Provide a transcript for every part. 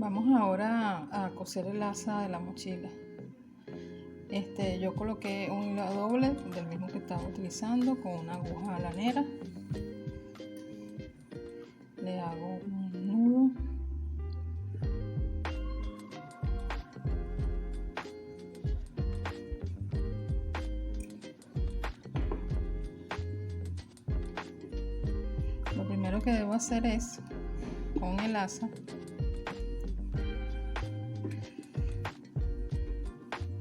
Vamos ahora a coser el asa de la mochila. Yo coloqué un hilo doble del mismo que estaba utilizando con una aguja lanera. Le hago un nudo. Lo primero que debo hacer es, con el asa,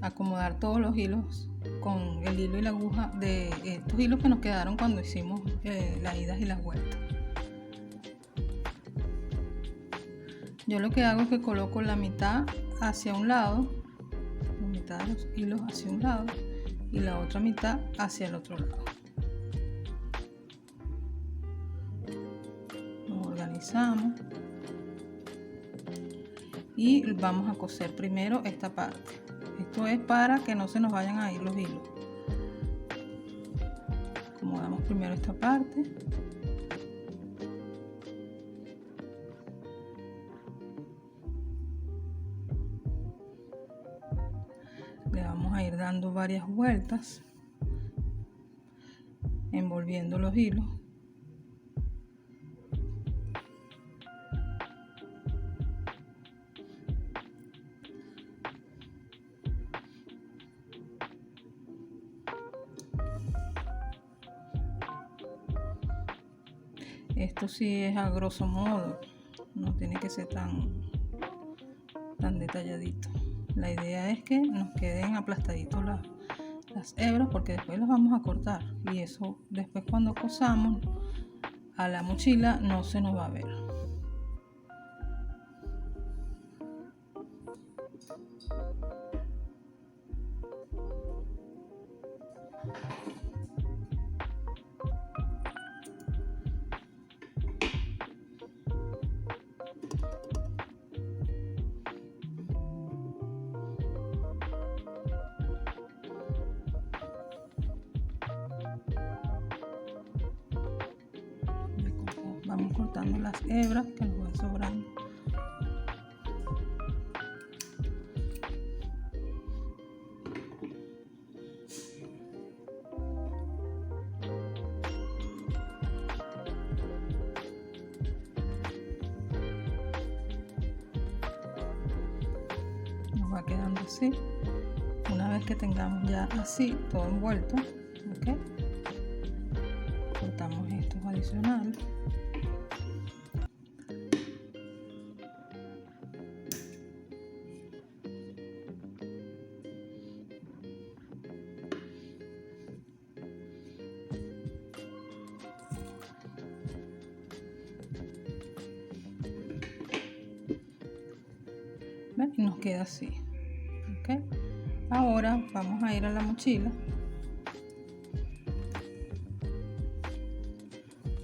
acomodar todos los hilos con el hilo y la aguja de estos hilos que nos quedaron cuando hicimos las idas y las vueltas. Yo lo que hago es que coloco la mitad hacia un lado, la mitad de los hilos hacia un lado y la otra mitad hacia el otro lado. Nos organizamos y vamos a coser primero esta parte. Esto es para que no se nos vayan a ir los hilos. Acomodamos primero esta parte. Le vamos a ir dando varias vueltas, envolviendo los hilos. Esto sí es a grosso modo, no tiene que ser tan detalladito. La idea es que nos queden aplastaditos las hebras, porque después las vamos a cortar y eso después cuando cosamos a la mochila no se nos va a ver. Vamos cortando las hebras que nos van sobrando. Nos va quedando así. Una vez que tengamos ya así todo envuelto, ¿ok? Cortamos estos adicionales. ¿Ven? Y nos queda así, ¿ok? Ahora vamos a ir a la mochila,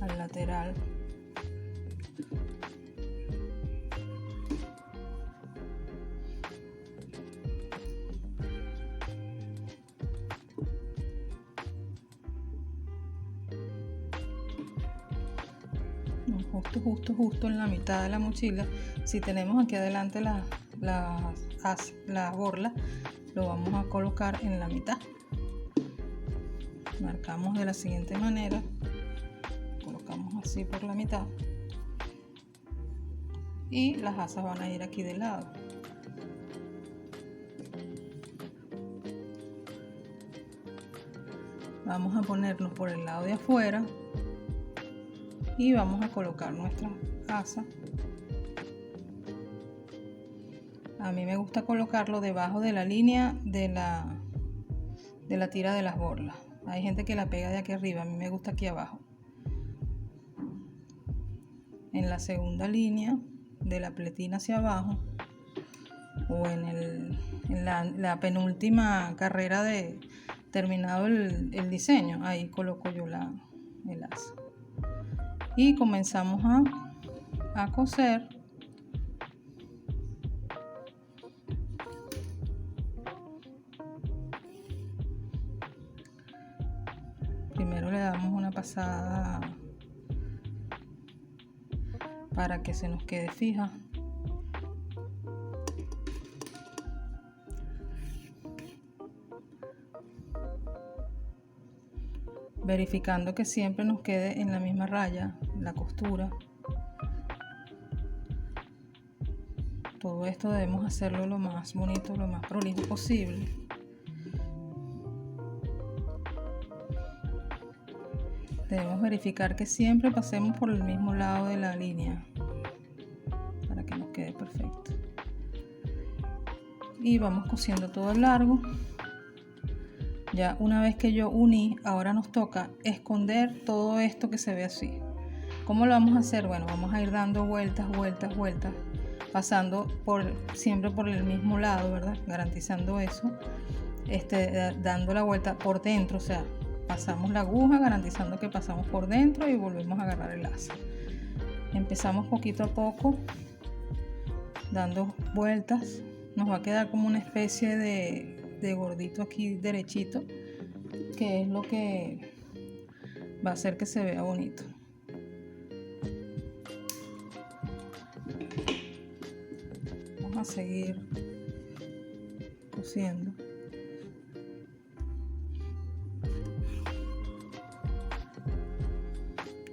al lateral. Justo en la mitad de la mochila. Si tenemos aquí adelante la borla, lo vamos a colocar en la mitad. Marcamos de la siguiente manera, colocamos así por la mitad y las asas van a ir aquí de lado. Vamos a ponernos por el lado de afuera y vamos a colocar nuestra asa. A mí me gusta colocarlo debajo de la línea de la tira de las borlas. Hay gente que la pega de aquí arriba, a mí me gusta aquí abajo. En la segunda línea de la pletina hacia abajo, o en la penúltima carrera de terminado el diseño, ahí coloco yo el asa. Y comenzamos a coser. Primero le damos una pasada para que se nos quede fija. verificando que siempre nos quede en la misma raya la costura. Todo esto debemos hacerlo lo más bonito, lo más prolijo posible. Debemos verificar que siempre pasemos por el mismo lado de la línea para que nos quede perfecto. Y vamos cosiendo todo el largo. Ya una vez que yo uní, ahora nos toca esconder todo esto que se ve así. ¿Cómo lo vamos a hacer? Bueno, vamos a ir dando vueltas, pasando siempre por el mismo lado, ¿verdad? Garantizando eso. Dando la vuelta por dentro, o sea, pasamos la aguja garantizando que pasamos por dentro y volvemos a agarrar el lazo. Empezamos poquito a poco, dando vueltas. Nos va a quedar como una especie de gordito aquí derechito, que es lo que va a hacer que se vea bonito. Vamos a seguir cosiendo.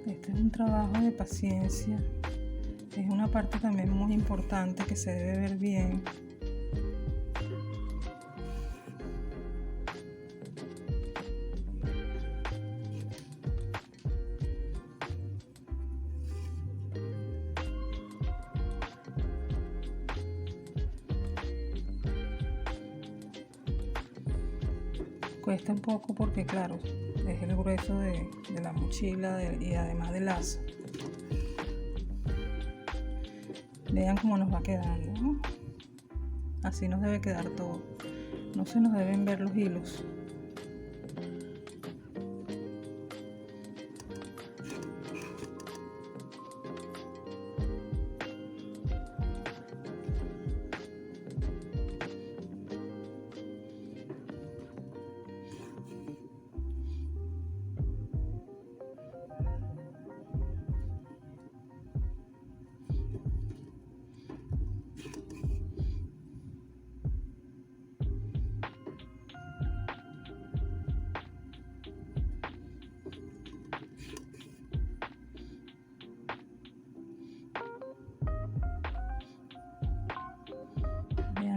Este es un trabajo de paciencia, es una parte también muy importante que se debe ver bien. Cuesta un poco porque claro, es el grueso de la mochila y además del lazo. Vean cómo nos va quedando, ¿no? Así nos debe quedar todo. No se nos deben ver los hilos.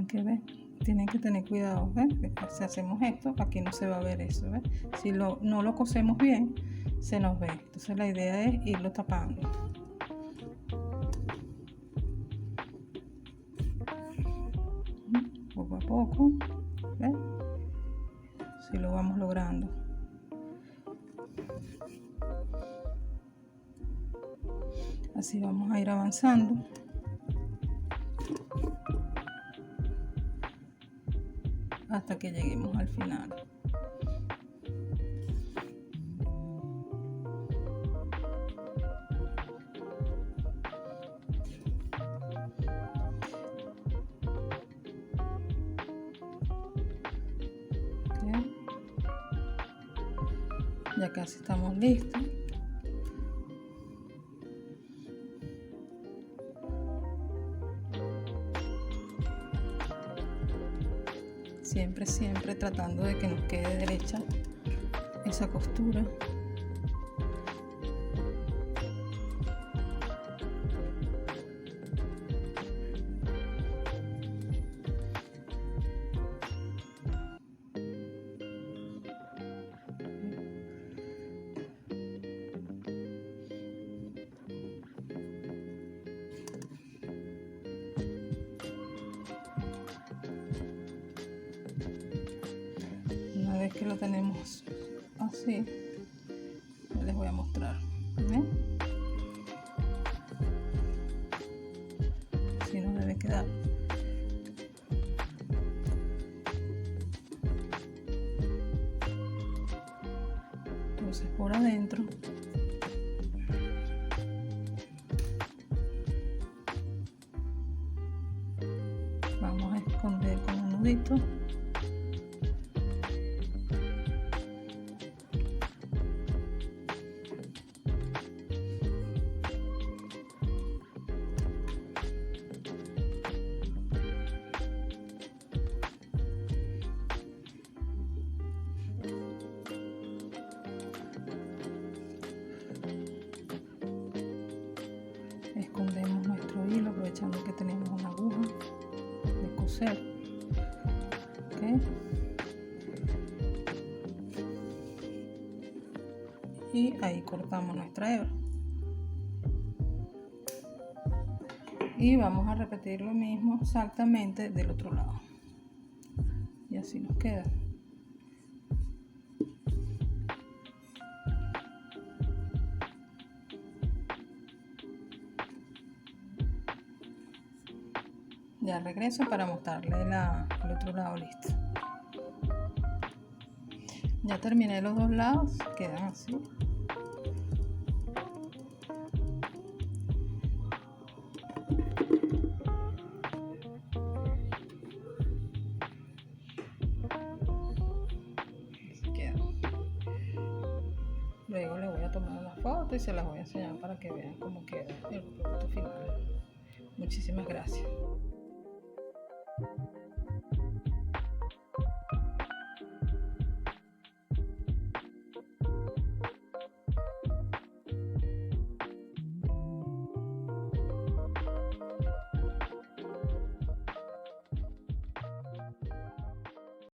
Que ven, tienen que tener cuidado, ¿ven? Si hacemos esto, aquí no se va a ver eso, ¿ven? Si no lo cosemos bien, se nos ve. Entonces la idea es irlo tapando. Poco a poco, ¿ven? Si lo vamos logrando. Así vamos a ir avanzando. Hasta que lleguemos al final. ¿Okay? Ya casi estamos listos. Siempre tratando de que nos quede derecha esa costura. Una vez que lo tenemos así, les voy a mostrar. ¿Ven? Así nos debe quedar. Entonces por adentro vamos a esconder con un nudito. ahí cortamos nuestra hebra. Y vamos a repetir lo mismo exactamente del otro lado. Y así nos queda. Ya regreso para mostrarle el otro lado listo. Ya terminé los dos lados, quedan así. Así queda. Luego le voy a tomar una foto y se las voy a enseñar para que vean cómo queda el producto final. Muchísimas gracias.